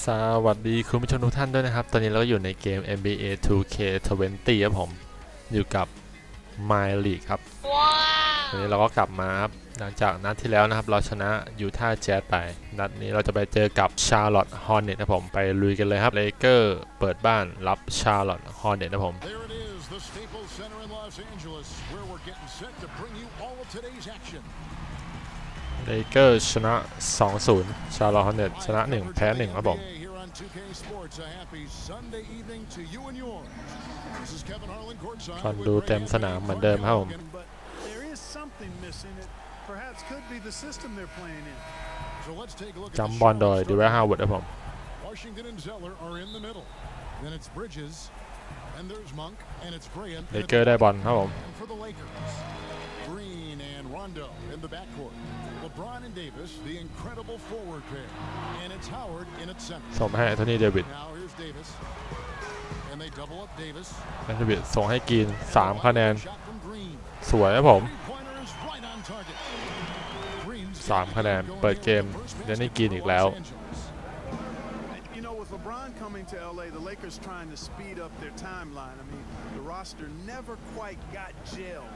สวัสดีคุณผู้ชมทุกท่านด้วยนะครับตอนนี้เราอยู่ในเกม NBA2K20 ครับผมอยู่กับ MyLeague ครับวันนี้เราก็กลับมาครับหลังจากนัดที่แล้วนะครับเราชนะยูทาห์แจ๊สไปนัดนี้เราจะไปเจอกับชาร์ลอตต์ฮอร์เน็ตนะผมไปลุยกันเลยครับเลเกอร์เปิดบ้านรับชาร์ลอตต์ฮอร์เน็ตนะผมเลเกอร์ชนะ 2-0 ชาร์ลอตต์ฮอร์เน็ตชนะ 1 แพ้ 1 ครับผมคนดูเต็มสนามเหมือนเดิมครับผมจัมบอลโดยดิเวฮาวเวิร์ดครับผมเลเกอร์ได้บอลครับผมส่งให้โทนี่เดวิดเดวิดส่งให้กรีน3 คะแนนสวยครับผม3 คะแนนเปิดเกมเดนนี่กรีนอีกแล้วBron coming to LA, the Lakers trying to speed up their timeline. I mean, the roster never quite got gelled.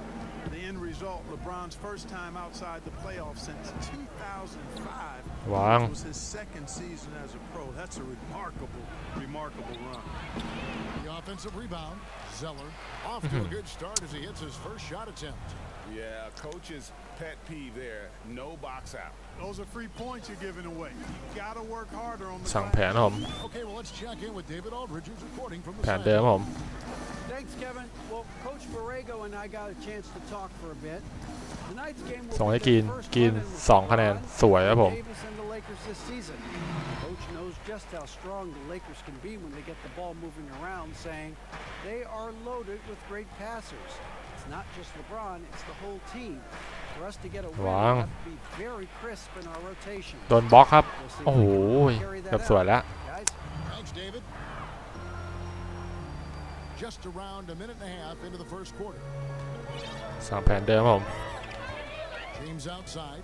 The end result, LeBron's first time outside the playoffs since 2005. Wow. This was his second season as a pro. That's a remarkable run. The offensive rebound, Zeller off to a good start as he hits his first shot attempt. Yeah, coach's pet peeve there. No box out. Those are free points you're giving away. You gotta work harder on the สั่งแผนผม Okay, well, let's check in with David Aldridge, who's reporting from the แผนเดิมผม Thanks, Kevin. Well, Coach Borrego and I got a chance to talk for a bit. Tonight's game ส่ง will ให้ be กรีน the first กรีน run in 2 คะแนนสวยครับผม Davis and the Lakers this season. Coach knows just how strong the Lakers can be when they get the ball moving around, saying they are loaded with great passers. It's not just LeBron, it's the whole team. For us to get a win, we have to be very crisp in our rotation. โดนบล็อกครับโอ้โหเกือบสวยแล้ว Thanks, David. Just around a minute and a half into the first quarter. สั่งแผนเดิมผม James outside.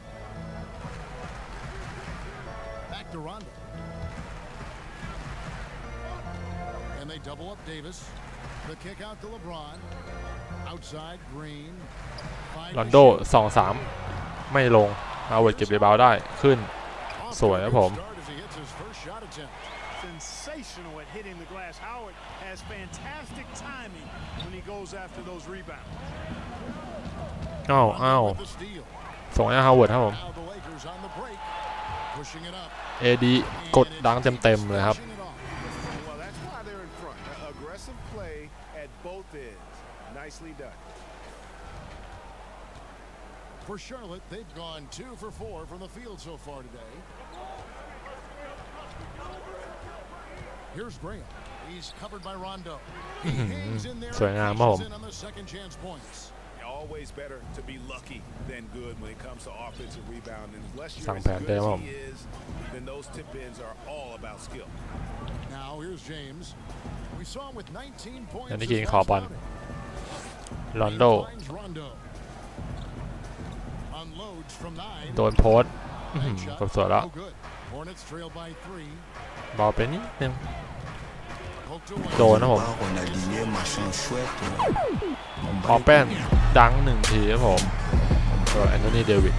Back to Rondo. And they double up Davis. The kick out to LeBron. Outside Green. ลอนโด 2-3 ไม่ลงเอาเวิร์ดเก็บรีบาวด์ได้ขึ้นสวยครับผม Sensational at hitting the glass. Howard has fantastic timing when he goes after those rebounds. อ้าวส่งให้ฮาวเวิร์ดครับผมเอดีกดดังเต็มๆเลยครับFor Charlotte, they've gone 2 for 4 from the field so far today. Here's Graham. He's covered by Rondo. He hangs in there on the second chance points. Always better to be lucky than good when it comes to offensive rebound. And unless you're สั่ง as แผน good เดิม as ผม he is, then those tip-ins are all about skill. Now here's James. We saw him with 19 points. อันนี้กินขอบอลลอนโดโดนโพสต์กดสวยแล้วบอลไปนิดนึงโดนนะผมพอแป้นดัง1 ทีครับผมตัวแอนโทนีเดวิด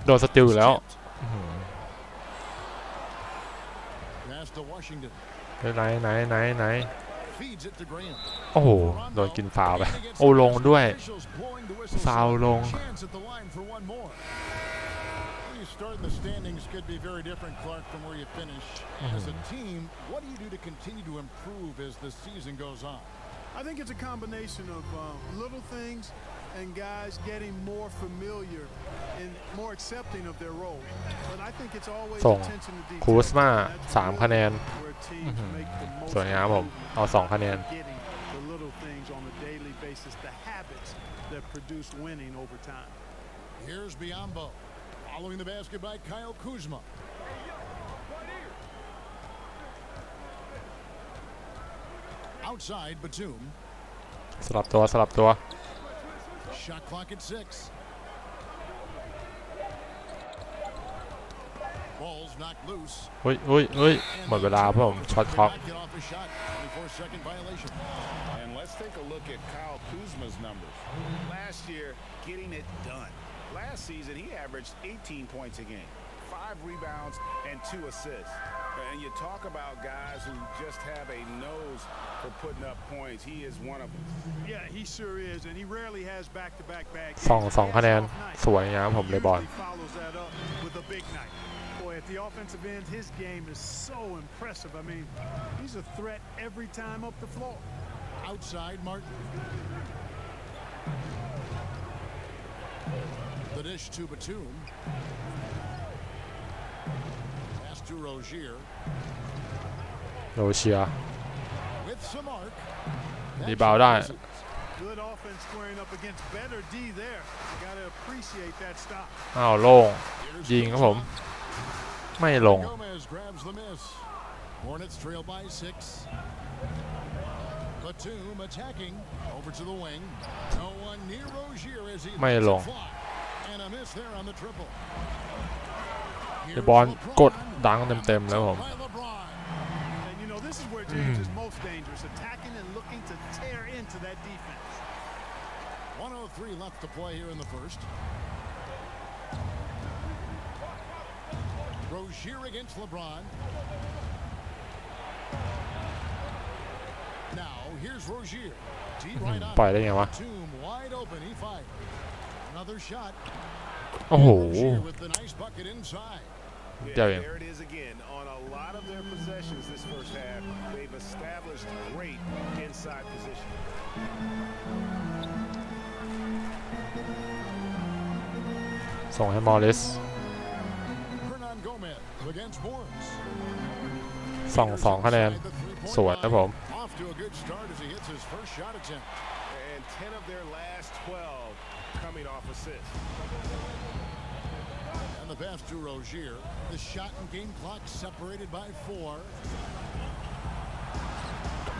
โดนสติลอยู่แล้วไหนโอ้โหโดนกินฟาวไปโอ้ลงด้วยฟาวลงStart in the standings could be very different, Clark, from where you finish. As a team, what do you do to continue to improve as the season goes on? I think it's a combination of little things and guys getting more familiar and more accepting of their role. But I think it's always ส่ง attention to detail. คูสมา3 คะแนนสวยงามผมเอา2 คะแนน The little things on a daily basis, the habits that produce winning over time. Here's Biyombo. Following the basket by Kyle Kuzma. Outside Batum. สลับตัว Shot clock at 6. Ball's knocked loose. อุ้ยหมดเวลาครับผมช็อตคล็อก Get off a shot. 24-second violation. And let's take a look at Kyle Kuzma's numbers. Last year, getting it done. Last season, he averaged 18 points a game, 5 rebounds, and 2 assists. And you talk about guys who just have a nose for putting up points. He is one of them. Yeah, he sure is, and he rarely has back-to-back bag. 2 คะแนนสวยงามผมเลยบอล Follows that up with a big night. Boy, at the offensive end, his game is so impressive. I mean, he's a threat every time up the floor. Outside, Martin. The dish to Batum. Pass to Rozier. โรเชีย With some arc. รีบาวได้ Good offense squaring up against better D there. You got to appreciate that stop. อ้าวโล่งยิงครับผมไม่ลง Gomez grabs the miss. Hornets trail by 6. Batum attacking over to the wing. No one near Rozier as he ไม่ลง and a miss there on the triple. เดบอลกดดังเต็มแล้วผม By LeBron. And you know this is where James is most dangerous, attacking and looking to tear into that defense. 1:03 left to play here in the first. Rozier against LeBron. Now here's Rozier. Deep right on. ปล่อยได้ไงวะ Batum wide open. He fired. Another shot. โอ้โห Rozier with the nice bucket inside. Yeah, Yeah, yeah. there it is again. On a lot of their possessions this first half, they've established great inside position. ส่งให้มอริส Hernan Gomez against Morris. 2 คะแนนสวยครับผม Off to a good start as he hits his first shot attempt. And 10 of their last 12 coming off assists. And the pass to Rozier. The shot and game clock separated by 4.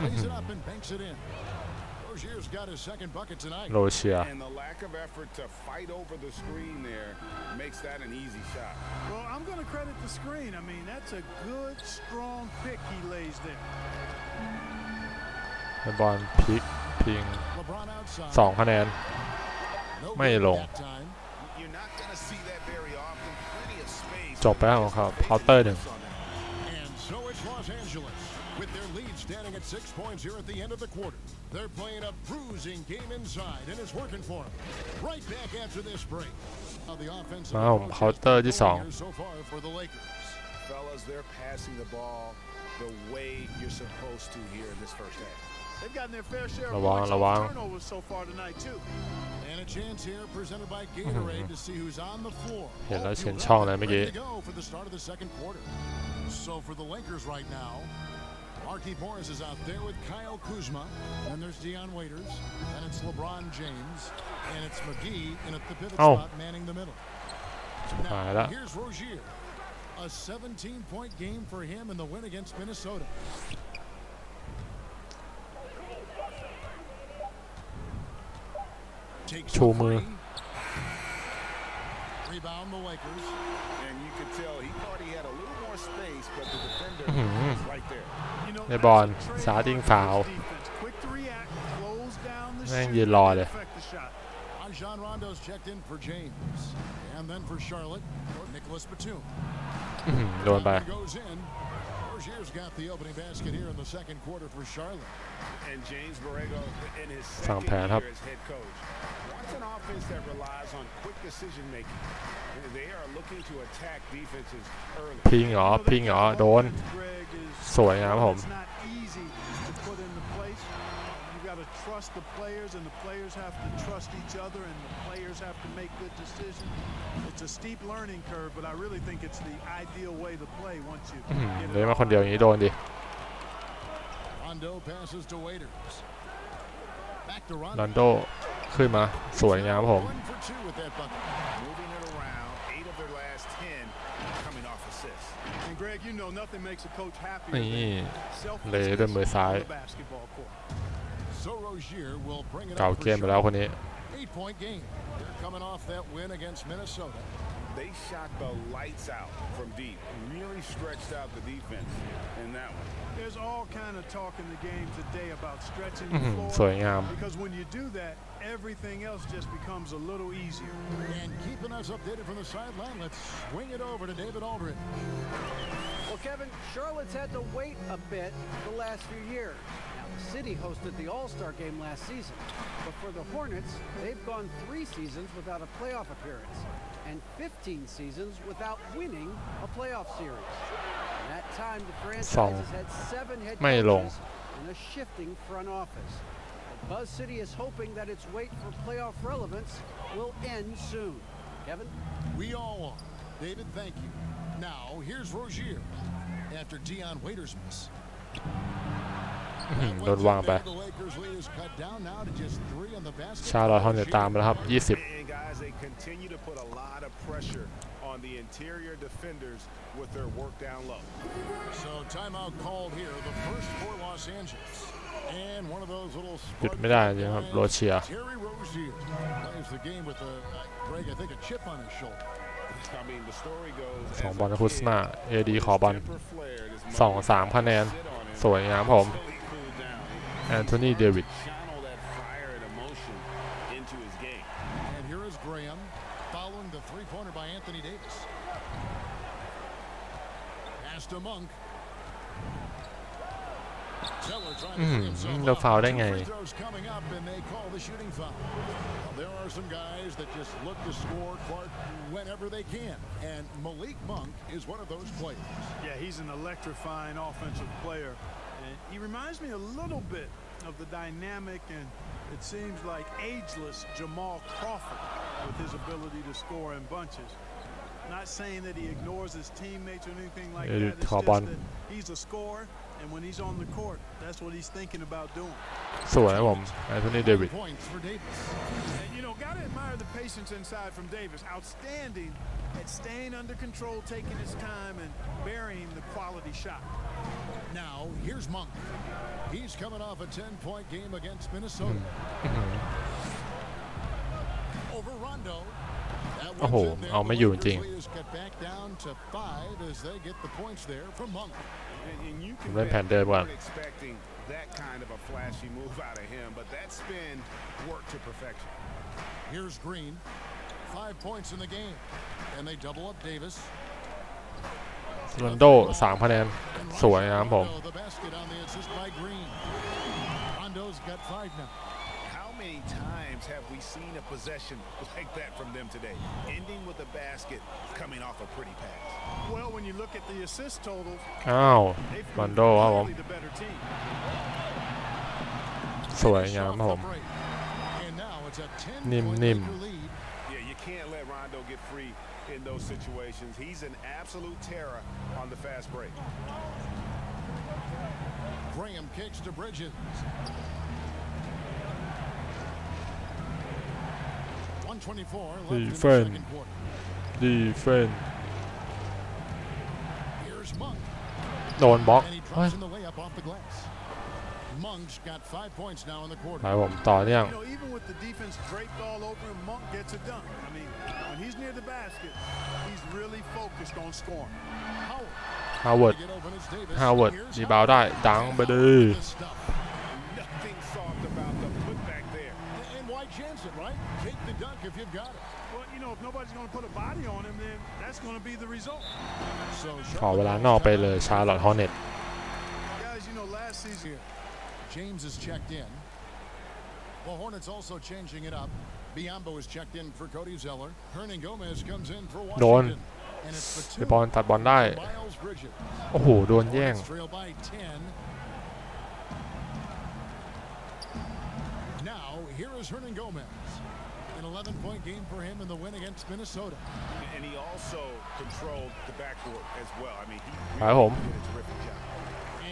Lays it up and banks it in. Rozier's got his second bucket tonight. โรเชีย And the lack of effort to fight over the screen there makes that an easy shot. Well, I'm going to credit the screen. I mean, that's a good, strong pick he lays there. เดบอลพลิกพิง LeBron outside. 2 คะแนน No ไม่ good ลง that time. You're not going to see that very often. Plenty of space. จบไปแล้วของเขาเคาน์เตอร์ 1 And so it's Los Angeles with their lead standing at 6 points here at the end of the quarter. They're playing a bruising game inside, and it's working for them. Right back after this break. Now the offensive มาผมเคาน์เตอร์ที่ 2 here so far for the Lakers. Fellas, they're passing the ball the way you're supposed to here in this first half. They've gotten their fair share of ระวัง points ระวัง off turnovers so far tonight too. And a chance here presented by Gatorade to see who's on the floor. เห็นแล้วเห็นช่องเลยเมื่อกี้ Ready to go for the start of the second quarter. So for the Lakers right now, Markieff Morris is out there with Kyle Kuzma, and there's Dion Waiters, and it's LeBron James, and it's McGee in at the pivot spot manning the middle. หายแล้ว Here's Rozier. A 17-point game for him in the win against Minnesota. Takes ชูมือ Rebound the Lakers. And you could tell he thought he had a little more space, but the defender was right there. ในบอลสาดิงฟาว แม่งยืนรอเลย Rajon Rondo's checked in for James. And then for Charlotte, Nicholas Batum. โดนไป Goes in. Rozier's got the opening basket here in the second quarter for Charlotte. And James Borrego in his สั่ง second แผนครับ year as head coach wants an offense that relies on quick decision making. They are looking to attack defenses early. พิงเหรอพิงเหรอโดน สวยงามผม It's not easy to put into place. You got to trust the players, and the players have to trust each other, and the players have to make good decisions. It's a steep learning curve, but I really think it's the ideal way to play once you เลยมาคนเดียวอย่างนี้โดนดิ Rondo passes to Waiters. Back to รั Rondo. นโดขึ้นมาสวยงามผม 1 for 2 with that bucket. Moving it around, 8 of their last 10 coming off assists. And Greg, you know nothing makes a coach happy นี่ than เลยด้วยมือซ้าย on the basketball court. So Rozier will bring it เก่า up เก for มไปแล้ว shot. คนนี้ 8-point game. They're coming off that win against Minnesota. They shot the lights out from deep, really stretched out the defense in that one. There's all kind of talk in the game today about stretching the สวย floor งาม because when you do that, everything else just becomes a little easier. And keeping us updated from the sideline, let's swing it over to David Aldridge. Well, Kevin, Charlotte's had to wait a bit the last few years. Now, the city hosted the All-Star game last season, but for the Hornets, they've gone 3 seasons without a playoff appearance and 15 seasons without winning a playoff series. In that time, the franchise has had 7 head ไม่ลง coaches and a shifting front office. But Buzz City is hoping that its wait for playoff relevance will end soon. Kevin? We all are. David, thank you. Now, here's Rozier after Dion Waiters miss. โดนวางไป The Lakers lead is cut down now to just 3 on the basket. ชาร์ลอตต์ ฮอร์เนตตามไปแล้วครับ And guys, they continue to put a lot of pressure on the interior defenders with their work down low. So timeout called here, the first for Los Angeles. And one of those little หยุดไม่ได้จริงครับโรเชีย Terry Rozier plays the game with Greg, I think a chip on his shoulder. I mean, the story goes สอง as บอล a นะคุส kid, นาเอดีขอบอล temper flared as much 2-3 คะแนน sit on him สวยงามผม until he cooled down. แอนโทนี เดวิด Channel that fire and emotion into his game. And here is Graham following the three-pointer by Anthony Davis. Pass to Monk. Zeller trying to free himself เรา up. ฟาวได้ Two ไง free throws coming up, and they call the shooting foul. Well, there are some guys that just look to score, Clark, whenever they can, and Malik Monk is one of those players. Yeah, he's an electrifying offensive player, and he reminds me a little bit of the dynamic and it seems like ageless Jamal Crawford with his ability to score in bunches. Not saying that he ignores his teammates or anything like that. It's just that he's a scorer, and when he's on the court, that's what he's thinking about doing. สวยครับผมแอนโทนี เดวิด Points for Davis. And, you know, got to admire the patience inside from Davis. Outstanding at staying under control, taking his time, and burying the quality shot. Now, here's Monk. He's coming off a 10-point game against Minnesota. Over Rondo. That โอ้โห one's in there. เอาไม่อยู่จริง The Lakers lead is cut back down to 5 as they get the points there from Monk. And you ผม can เล่น bet แผนเดิมก่อน weren't expecting that kind of a flashy move out of him, but that spin worked to perfection. Here's Green. 5 points in the game. And they double up Davis. โรนโด 3 คะแนน สวยงามผม Rondo, the basket on the assist by Green. Rondo's got 5 now. How many times have we seen a possession like that from them today, ending with a basket coming off a pretty pass? Well, when you look at the assist totals, อ้าว they've โร been นโดครับผม clearly the better team. สวยงามครับผม And now it's a นิ่ม 10-point นิ่ม Laker lead. Yeah, you can't let Rondo get free in those situations. He's an absolute terror on the fast break. Graham kicks to Bridges. 124 left in the Defend. second quarter. ดีเฟน Here's Monk. โดนบล็อก And he เฮ้ย drops in the layup off the glass. Monk's got 5 points now in the ไป quarter. ผมต่อเนื่อง You know, even with the defense draped all over him, Monk gets it done. I mean, when he's near the basket, he's really focused on scoring. Howard. ฮาวเวิร์ด Get open, it's Davis. ฮาวเวิร์ด Here's รีบาวด์ได้ ดังไปดี Howard. This stuff. Nothing soft about the putback there. And why chance it, right? Take the dunk if you've got it. Well, you know, if nobody's going to put a body on him, then that's going to be the result. So ขอเวลานอกไปเลยชาร์ลอตต์ ฮอร์เนต Guys, you know, last season, here. James is checked in. The Hornets also changing it up. Biombo is checked in for Cody Zeller. Hernan Gomez comes in for โดน Washington. And it's the เดบอลตัดบอลได้ Miles Bridges. โอ้โห โดนแย่ง Hornets trail by 10. Now, here is Hernan Gomez. An 11-point game for him in the win against Minnesota. And he also controlled the backcourt as well. I mean, he ไปครับผม did a terrific job.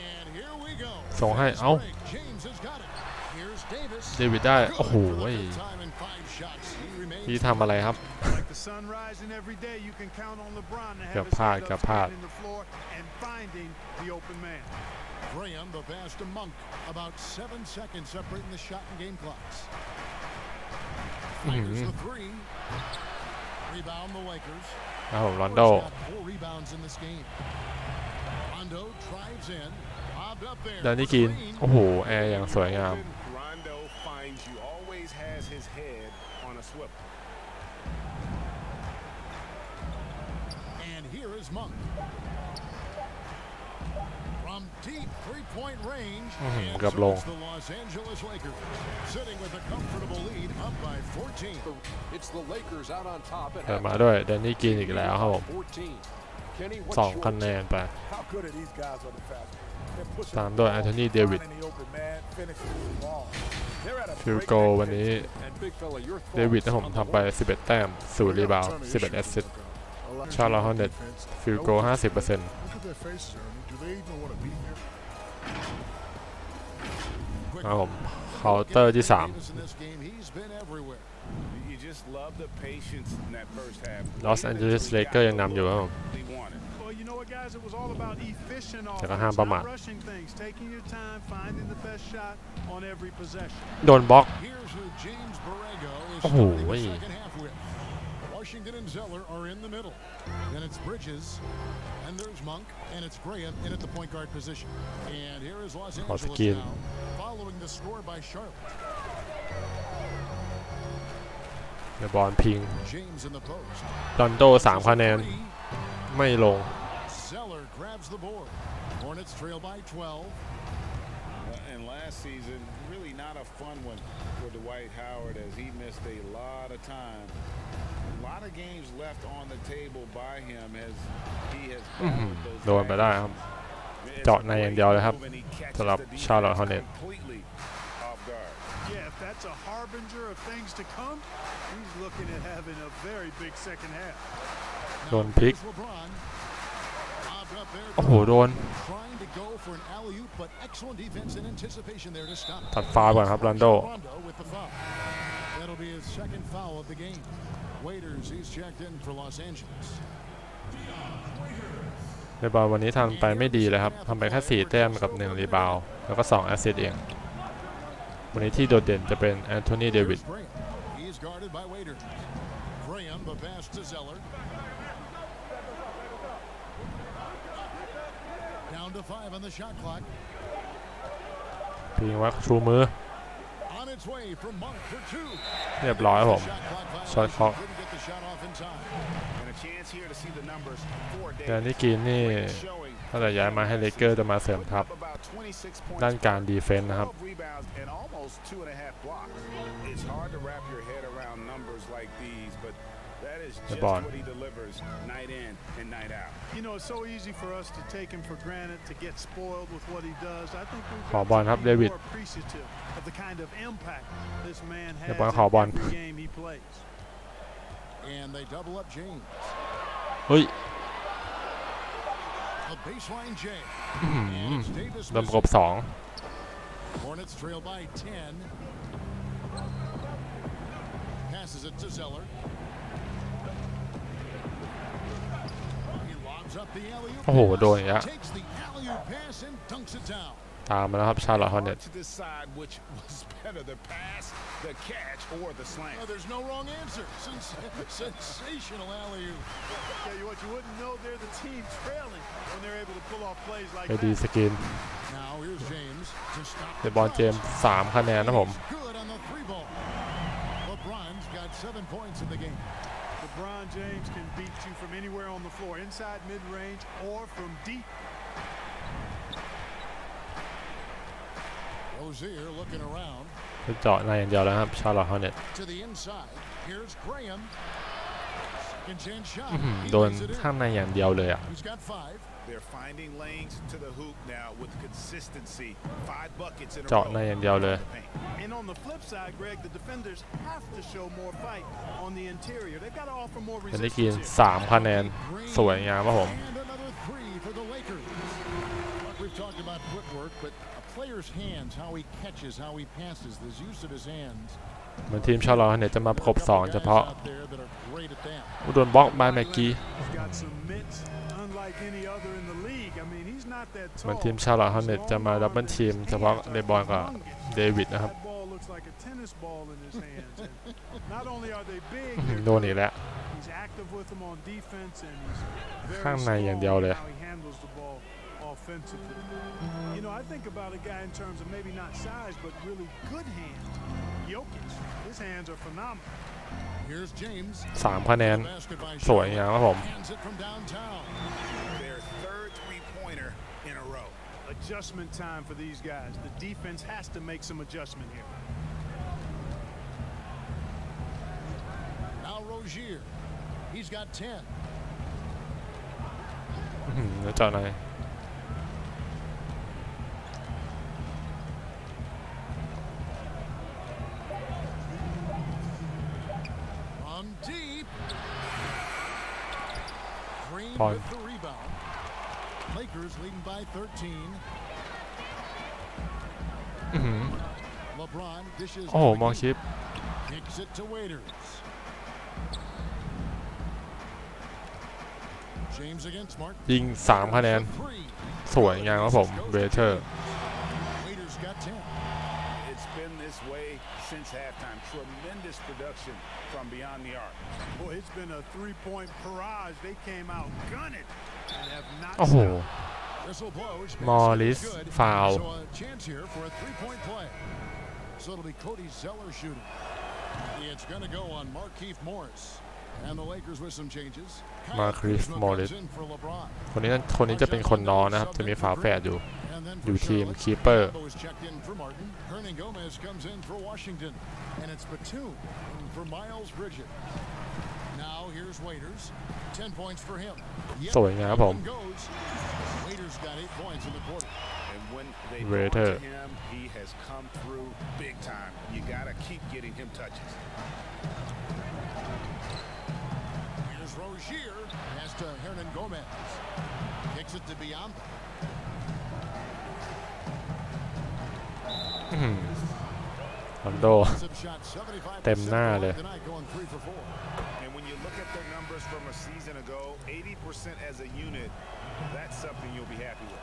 And here we go. ส่งให้ Fast เอ้า break. James has got it. Here's Davis. เดวิดได้ โอ้โห Good for the fifth time in 5 shots. He remains พี่ทำอะไรครับ like the sun rising every day, you can count on LeBron to เกือบ have his พลาด hand เกือ up บพลาด spreading the floor and finding the open man. Graham, the pass to Monk. About 7 seconds separating the shot and game clocks. Here's the three. Rebound the Lakers. ครับผมรอนโด 4 rebounds in this game. Rondo drives in. Bobbed up there. ดานิกินโอ้โหแอร์อย่างสวยงาม Rondo finds you. Always has his head on a swivel. And here is Monk. From deep three-point range, เกือบลง the Los Angeles Lakers sitting with a comfortable lead up by 14. It's the Lakers out on top at เปิดมาด้วยแดนนี่กินอีกแล้วครับผม 14. Kenny, ส what's อง your คะแนนไป How good are these guys on the fast break? They're pushing ตามด้วยแอนโทนีเดวิด in the open man, finishing the ball. They're at a ฟิล breakneck โกวันนี้ and big fella, your เดวิด thoughts นะผม on ทำไป 11 แต้ม0รีบาวด์11 แอสซิสต์ ชาร์ลอต ฮอร์เน็ตฟิลโก 50% Look at their faces, Ernie. Do they even want to be here? ครับผมเคาน์เตอร์ที่ Davis in this game, he's been everywhere. You just love the patience in that first half. 3 ลอสแอนเจลิสเลเกอร์ยังนำอยู่ครับผม They wanted. Well, you know what, guys? It was all about efficient แต่ก็ offense, ห้ามประมาท not rushing things, taking your time, finding the best shot on every possession. โดนบล็อก Here's who James Borrego is Oh, starting the wait. second half with. Washington and Zeller are in the middle. Then it's Bridges, and there's Monk, and it's Graham in at the point guard position. And here is Los Hot Angeles skin. now, following the score by Charlotte. ในบอลพิง James in the post. รอนโด 3 คะแนน Three. ไม่ลง Zeller grabs the board. Hornets trail by 12. And last season, really not a fun one for Dwight Howard as he missed a lot of time. A lot of games left on the table by him as he has battled those โดนไปได้ครับ เจาะในอย่างเดียวเลยครับสำหรับ Charlotte Hornets completely off guard. Yeah, if that's a harbinger of things to come, he's looking at having a very big second half. โดนพลิก Here's LeBron. Bobbed up there. โอ้โห โดน Trying to go for an alley-oop, but excellent defense and anticipation there to stop. ตัดฟาวล์ก่อนครับรอนโด Rondo with the foul. That'll be his second foul of the game. Waiters, he's checked in for Los Angeles. ในบอลวันนี้ทำไปไม่ดีเลยครับทำไปแค่ 4 แต้มกับ 1 รีบาวด์แล้วก็ 2 แอสซิสต์เอง วันนี้ที่โดดเด่นจะเป็นแอนโทนีเดวิด Here's Graham. He's guarded by Waiters. Graham, the pass to Zeller. Down to 5 on the shot clock. พิงไว้ชูมือ On its way from Monk for 2. เรียบร้อยครับผม Shot clock Shot violation. clock. Couldn't get the shot off in time. And a chance here to see the numbers for แดน Davis. นี่กินนี่ Showing ถ้าจะย้ายมาให้เลเกอร์จะมาเสริมทัพ about 26 points, ด้านการดีเฟนส์นะครับ 12 rebounds, and almost 2.5 blocks. It's hard to wrap your head around numbers like these, but that is just Bron. what he delivers night in and night out. You know, it's so easy for us to take him for granted, to get spoiled with what he does. I think we've ขอ got บอล to ครับ be เดวิด more appreciative of the kind of impact this man has เดี๋ยวบอล in ขอบอล every game he plays. And they double up James. เฮ้ย A baseline J. อื้อหือ It's Davis ลำกบ missing. Hornets trail by 10. Passes it to Zeller. He lobs up the alley-oop. โอ้โห โดนอีกแล้ว Takes the alley-oop pass and dunks it down. ตามมาแล้วครับชาร์ลอต ฮอร์เน็ต Hard to decide which was better, the pass, the catch, or the slam. There's no wrong answer. Sensational alley-oop. Tell you what, you wouldn't know they're the team trailing when they're able to pull off plays like ไปดี that. สกิน Now here's James to stop ในบอลเจมส์ 3 คะแนนนะผม Good on the three ball. LeBron's got 7 points in the game. LeBron James can beat you from anywhere on the floor, inside mid-range or from deep. Rozier looking around จะเจาะในอย่างเดียวแล้วครับชาร์ลอต ฮอร์เน็ต to the inside. Here's Graham. Second chance shot. โดน He lays it in. ข้ามในอย่างเดียวเลยอ่ะ He's got 5. They're finding lanes to the hoop now with consistency. 5 buckets in a เจาะ row. ในอย่างเดียวเลย And on the flip side, Greg, the defenders have to show more fight on the interior. They've got to offer more เป็นได้กิน resistance. 3 คะแนน สวยงามครับผม And another 3 for the Lakers. Look, we've talked about footwork, but a player's hands, how he catches, how he passes, his use of his hands เหมือนทีมชาร์ลอตเนี่ยจะมาประกบ2เฉพาะโดนบล็อกบายแม็กกี้เหมือนทีมชาร์ลอตเนี่ยจะมาดับเบิลทีมเฉพาะเลบอนกับเดวิดนะครับโดนอีกแล้วข้างในอย่างเดียวเลยoffensively. You know, I think about a guy in terms of maybe not size, but really good hands. Jokic, his hands are phenomenal. Here's James. 3 คะแนนสวยงามครับผม Their third three-pointer in a row. Adjustment time for these guys. The defense has to make some adjustment here. Now Rozier. He's got 10. แล้วจอไหนบอล Lakers leading by 13. LeBron dishes. โอ้โหมองชิป Kicks it to Waiters. James against Smart. ยิง3 คะแนนสวยงามครับผมเวเทอร์ Waiters got 10. It's been this way since halftime. Tremendous production from beyond the arc. Boy, it's been a three-point barrage. They came out gunning and have not โอ้โห Whistle blows. มอริสฟาว So a chance here for a three-point play. So it'll be Cody Zeller shooting. It's going to go on Markieff Morris. And the Lakers with some changes. Markieff Morris คนนี้จะเป็นคนนอนนะครับจะมีฝาแฝดอยู่ทีมคีเปอร์ Gomez comes in for Washington, and it's Batum for Miles Bridges. Now here's Waiters, 10 points for him. สวยงามครับผม Waiters got 8 points in the quarter. And when they brought to him, he has come through big time. You gotta keep getting him touches. Here's Rozier, pass to Hernan Gomez, kicks it to Biamba. ลอนโดเต็มหน้าเลย And when you look at their numbers from a season ago, 80% as a unit, that's something you'll be happy with.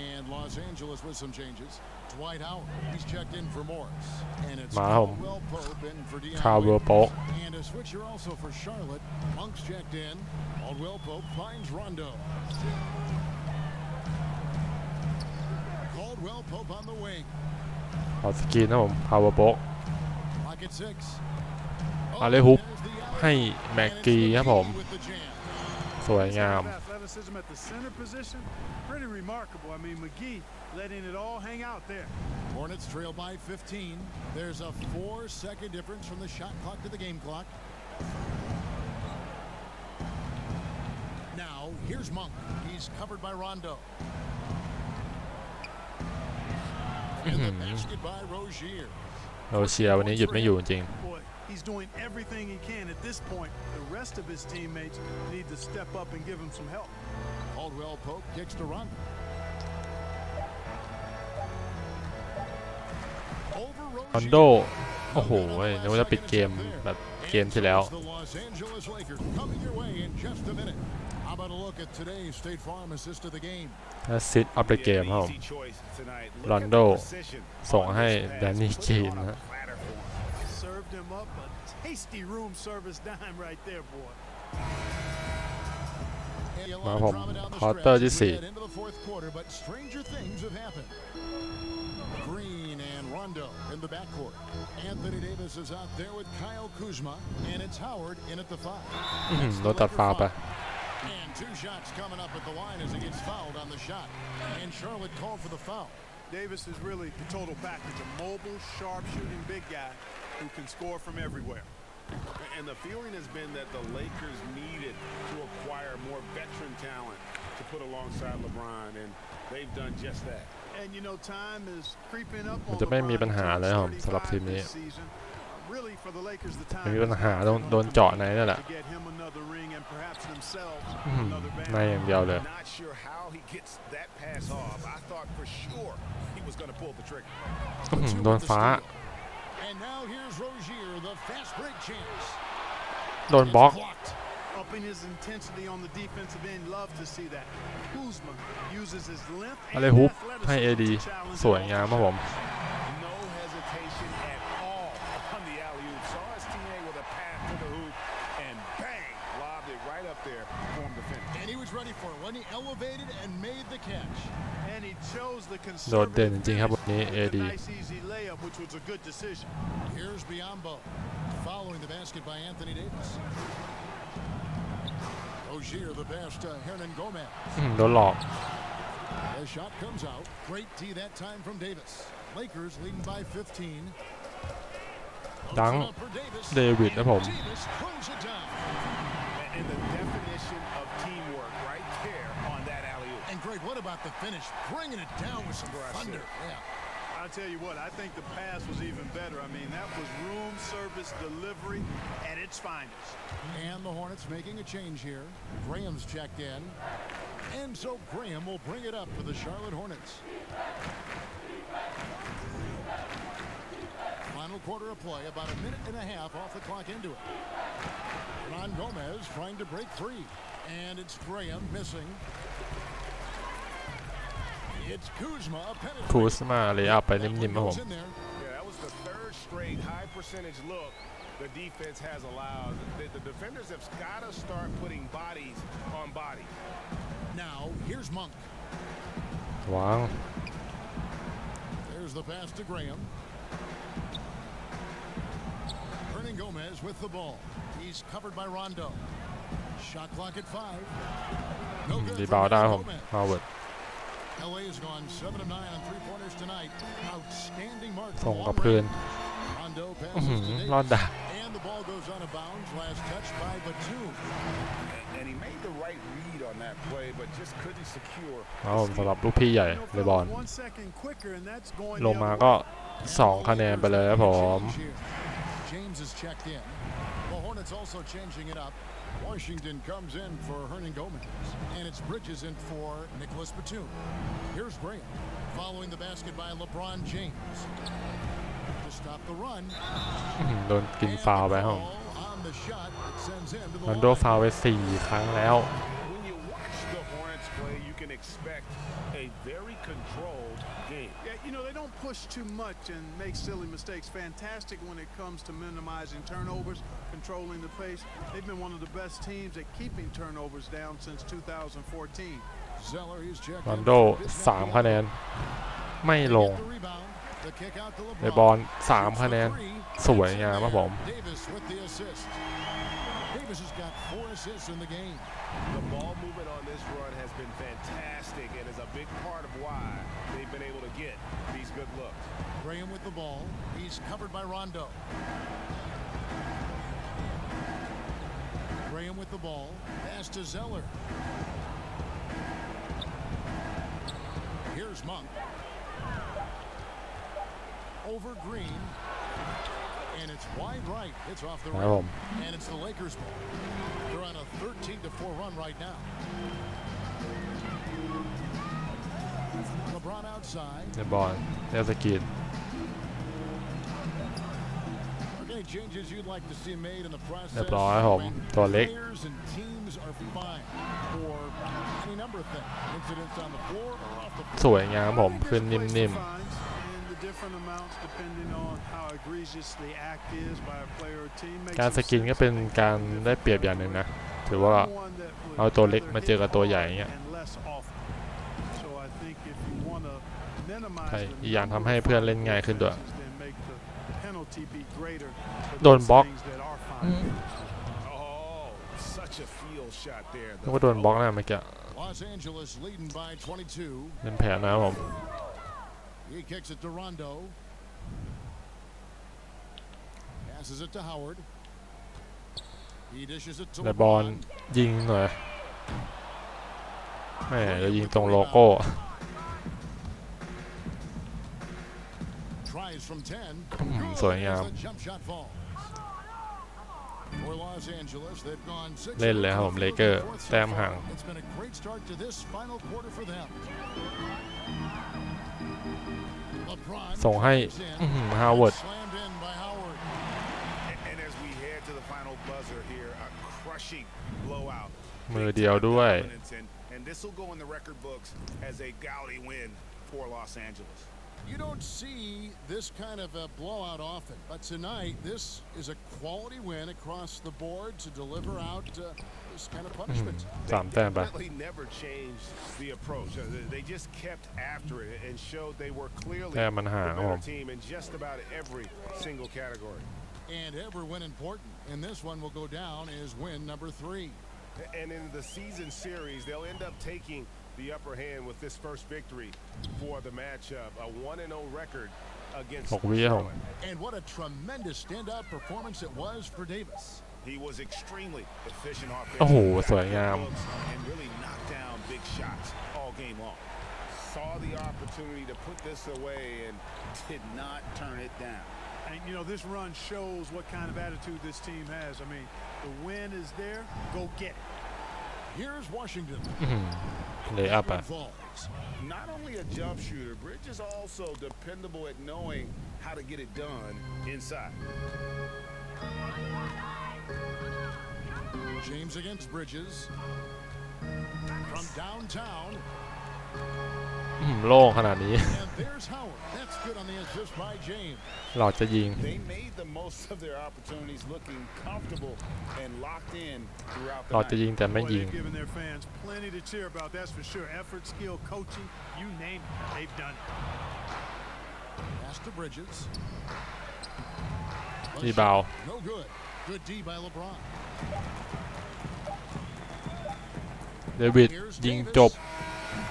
And Los Angeles with some changes. Dwight Howard, he's checked in for Morris. And it's มาผม Caldwell Pope in for Dion คาร์เวลโป๊ก And a switcher also for Charlotte. Monk's checked in. Caldwell Pope finds Rondo. Caldwell Pope on the wing. เอาสกรีนนะผมคาร์เวลโป๊ก Pocket 6. อาเลฮุปให้แม็กกี้ครับผมสวยงาม athleticism at the center position, pretty remarkable. I mean, McGee letting it all hang out there. Hornets trail by 15. There's a 4-second difference from the shot clock to the game clock. Now, here's Monk. He's covered by Rondo. And the basket by Rozier. โรเชียวันนี้หยุดไม่อยู่จริง He's doing everything he can at this point. The rest of his teammates need to step up and give him some help. Caldwell Pope kicks to Rondo. รอนโดโอ้โหนึกว่าจะปิดเกมแบบเกมที่แล้ว How about a look at today's State Farm assist of the game? ซิตอัพเดอะเกมครับผมรอนโดส่งให้แดนนี่กรีนนะ Served him up a tasty room service dime right there, boy. มาผมควอเตอร์ที่4 Green and Rondo in the backcourt. Anthony Davis is out there with Kyle Kuzma, and it's Howard in at the 5. โดนตัดฟาวไป And 2 shots coming up at the line as he gets fouled on the shot. And Charlotte called for the foul. Davis is really the total package, a mobile, sharp-shooting big guy who can score from everywhere. And the feeling has been that the Lakers needed to acquire more veteran talent to put alongside LeBron, and they've done just that. And you know, time is creeping up on จะไม่มีปัญหาเลยครับสำหรับทีมนี้ Really for the Lakers, the time ไม่มีปัญหาโดนเจาะในนั่นแหละ to get him another ring and perhaps themselves ในอย่างเดียวเลย Not sure how he gets that pass off. I thought for sure he was going to pull the trigger. โดนฟ้า And And now here's Rozier, the fast break chance. โดนบล็อก Upping his intensity on the defensive end. Love to see that. Kuzma uses his length อะไร and ฮุบให้ athleticism AD to challenge สวยงามครับผม No hesitation at all on the alley-oop. Saw his teammate with a pass to the hoop, and bang, lobbed it right up there for him to finish. And he was ready for it when he elevated and made the catch. And he chose the โดดเด่น conservative จริงๆครับวันนี้ finish AD with a nice easy layup, which was a good decision. Here's Biyombo, following the basket by Anthony Davis. Rozier, the pass to Hernan Gomez. โดนหลอก The shot comes out. Great D that time from Davis. Lakers leading by 15. ดัง Up for Davis. เดวิดนะผม Davis throws it down. And the definition of teamwork right there on that alley-oop. And Greg, what about the finish? Bringing it down with some thunder. Yeah. I'll tell you what, I think the pass was even better. I mean, that was room service delivery at its finest. And the Hornets making a change here. Graham's checked in. And so Graham will bring it up for the Charlotte Hornets. Final quarter of play, about a minute and a half off the clock into it. Ron Gomez trying to break free. And it's Graham missing. It's Kuzma, a คู penetrate. สมาเลยอัพไปนิ่มๆครับผม Goes in there. Yeah, that was the third straight high percentage look the defense has allowed. The defenders have got to start putting bodies on bodies. Now, here's Monk. วาง There's the pass to Graham. Hernan Gomez with the ball. He's covered by Rondo. Shot clock at 5. No good รี for บาวด์ได้ครับผม Hernan Gomez. ฮาวเวิร์ด LA has gone 7 of 9 on 3-pointers tonight. Outstanding mark ส่ง from กลับ long คืน range. Rondo อื้อ passes หื to อรอด Davis. ดัก And the ball goes out of bounds. Last touch by Batum. And he made the right read on that play, but just couldn't secure. ครับผมสำหรับลูกพี่ใหญ่ You know, เลยบอล 1 second quicker, and that's going ล the งมา other ก็ way. 2 คะแนนไปเลยครับผม James is checked in. The Hornets also changing it up. Washington comes in for Hernan Gomez. And it's Bridges in for Nicholas Batum. Here's Graham. Following the basket by LeBron James. To stop the run. อื้อหือโดนกินฟาวล์ไปครับผม Ball on the shot. It sends him to the รอนโด line. ฟาวล์ไป4 ครั้งแล้ว When you watch the Hornets play, you can expect a very controlled game. Yeah, you know, they don't push too much and make silly mistakes. Fantastic when it comes to minimizing turnovers, controlling the pace. They've been one of the best teams at keeping turnovers down since 2014. Zeller, he's checked รอน in โด for Bismack. 3 คะแนน ไม่ลง Get the rebound. The kick out to เลย LeBron. บอล 3 คะแนน สวยงามครับผม Davis with the assist. Davis has got 4 assists in the game. The ball movement on this run has been fantastic and is a big part of why they've been able to get these good looks. Graham with the ball. He's covered by Rondo. Graham with the ball. Pass to Zeller. Here's Monk. Over Green. And it's wide right. It's off the ครับผ rim. ม And it's the Lakers ball. They're on a 13-4 run right now. LeBron outside. เลยบอลเรียกสกรีน Any changes you'd like to see made in the process? เรียบร้อยครับผม ตัวเล็ก Players and teams are fine for any number of things. Incidents on the floor or off the ส floor. วยงามผม ขึ้นนิ่ม And the different amounts depending on how egregious the act is by a player or team. ๆ การสกรีนก็เป็นการได้เปรียบอย่างหนึ่งนะ ถือว่า เอาตัวเล็กมาเจอกับตัวใหญ่อย่างเงี้ย ใช่ อีกอย่างทำให้เพื่อนเล่นง่ายขึ้นด้วย โดนบล็อก Oh, such a field shot there. นึกว่าโดนบล็อกนะเมื่อกี้ Los Angeles leading by 22. เป็นแผลนะครับผม He kicks it to Rondo. Passes it to Howard. He dishes it to แต่บอล LeBron. ยิงหน่อยแหม่จะยิงตรงโลโก้ Tries from 10. สวยงาม The jump shot falls. For Los Angeles, they've gone 6 เล่นเลยครับผมเลเกอร์ แต้มห่าง It's been a great start to this final quarter for them. LeBron ส่งให้ is in. ฮาวเวิร์ด Slammed in by Howard. blowout. มือเดียวด้วย And this will go in the record books as a gaudy win for Los Angeles. You don't see this kind of a blowout often, but tonight this is a quality win across the board to deliver out this kind of punishment. 3 แต้มไป Really never changed the approach. They just kept after it and showed they were clearly แต้มมันห่าง the ครับผม better team in just about every single category. And every win important, and this one will go down as win number 3. And in the season series, they'll end up taking the upper hand with this first victory for the matchup, a 1-0 record against Charlotte. And what a tremendous standout performance it was for Davis. He was extremely efficient โอ้โห offensively, สวยงาม and really knocked down big shots all game long. Saw the opportunity to put this away and did not turn it down. And you know, this run shows what kind of attitude this team has. I mean, the win is there, go get it. Here's Washington. เลยอัพอ่ะ Falls. Not only a jump shooter, Bridge is also dependable at knowing how to get it done inside. James against Bridges. From downtown. โล่งขนาดนี้ And there's Howard. That's good on the assist by James. หลอดจะยิง They made the most of their opportunities, looking comfortable and locked in throughout หลอด the จะ night. ยิงแต่ไม่ Boy, ยิง they've given their fans plenty to cheer about, that's for sure. Effort, skill, coaching, you name it, they've done it. Pass to Bridges. รีบาวด์ No good. Good D by LeBron. เดวิด Here's ยิง Davis. จบ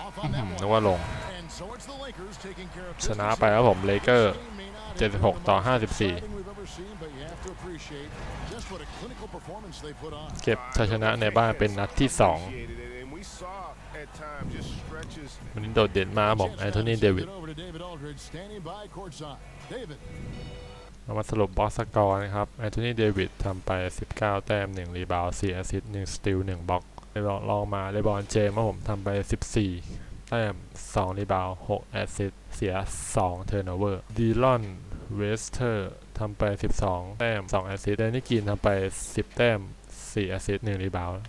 Off on that นึก one. ว่าลง And so it's the Lakers taking care of ชนะ business. ไปครับผมเลเกอร์ This game may not have been 76 ต่อ the most 54 exciting we've ever seen, but you have to appreciate just what a clinical performance they put on. เก็บชัยชนะในบ้านเป็นนัดที่ 2 Appreciated it, and we saw at times just stretches. วันนี้โดดเด่นมากครับผมแอนโทนีเดวิด Over to David Aldridge, standing by courtside. David. เรามาสรุปบ็อกซ์สกอร์นะครับแอนโทนีเดวิดทำไป 19 แต้ม 1 รีบาวด์ 4 แอสซิสต์ 1 สตีล 1 บล็อกลองมาเลบรอนเจมส์ครับผมทำไป 14 แต้ม 2 รีบาวด์ 6 แอสซิสต์ เสีย 2 เทิร์นโอเวอร์ดีลอนเวสเตอร์ทำไป 12 แต้ม 2 แอสซิสต์เดนนี่กรีนทำไป 10 แต้ม 4 แอสซิสต์ 1 รีบาวด์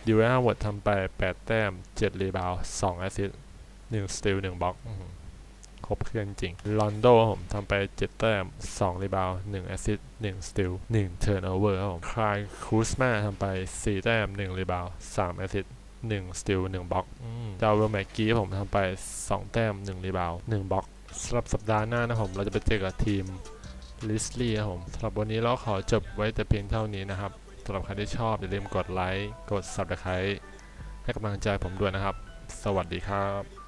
ดิวเอฮาวเวิร์ดทำไป 8 แต้ม 7 รีบาวด์ 2 แอสซิสต์ 1 สตีล 1 บล็อกครบเครื่องจริงลอนโดผมทำไป 7 แต้ม 2 รีบาวด์ 1 แอสซิสต์ 1 สตีล 1 เทิร์นโอเวอร์ครับผมคลายคูสมาทำไป 4 แต้ม 1 รีบาวด์ 3 แอสซิสต์ 1 สตีล 1 บล็อกดาวเวลแม็กกี้ผมทำไป 2 แต้ม 1 รีบาวด์ 1 บล็อกสำหรับสัปดาห์หน้านะผมเราจะไปเจอกับทีมลิสลีย์ครับผมสำหรับวันนี้เราขอจบไว้แต่เพียงเท่านี้นะครับสำหรับใครที่ชอบอย่าลืมกดไลค์กด Subscribe ให้กำลังใจผมด้วยนะครับสวัสดีครับ